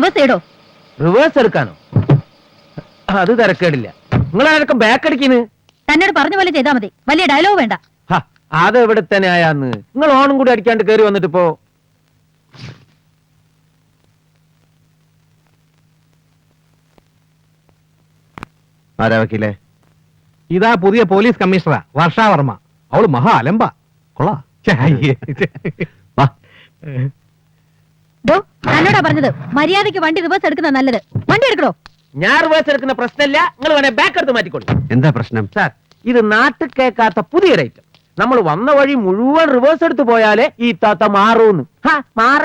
Reverse ചെയ്തോ. Reverse എടുക്കാനോ? അത് തിരക്കേടില്ല. നിങ്ങളാരൊക്കെ ബാക്ക് അടിക്കുന്നു. തന്നോട് പറഞ്ഞ പോലെ ചെയ്താൽ മതി, വലിയ ഡയലോഗ് വേണ്ട. അത് എവിടെ തന്നെ ആയാന്ന്. നിങ്ങൾ ഓണും കൂടി അടിക്കാണ്ട് കയറി വന്നിട്ട് ഇപ്പോ ആരാ വക്കീലേ? ഇതാ പുതിയ പോലീസ് കമ്മീഷണറാ, വർഷാവർമ്മ. അവള് മഹാ അലമ്പ. കൊള്ളാ. തന്നോടാ പറഞ്ഞത് മര്യാദയ്ക്ക് വണ്ടി റിവേഴ്സ് എടുക്കുന്ന നല്ലത്. വണ്ടി എടുക്കണോ? ഞാൻ റിവേഴ്സ് എടുക്കുന്ന പ്രശ്നമില്ല. നിങ്ങൾ വേണേ ബാക്ക് എടുത്ത് മാറ്റിക്കോളൂ. എന്താ പ്രശ്നം സാർ? ഇത് നാട്ടിൽ കേൾക്കാത്ത പുതിയൊരു ഐറ്റം. നമ്മൾ വന്ന വഴി മുഴുവൻ റിവേഴ്സ് എടുത്ത് പോയാലേ ഈ താത്ത മാറൂന്ന്. മാറ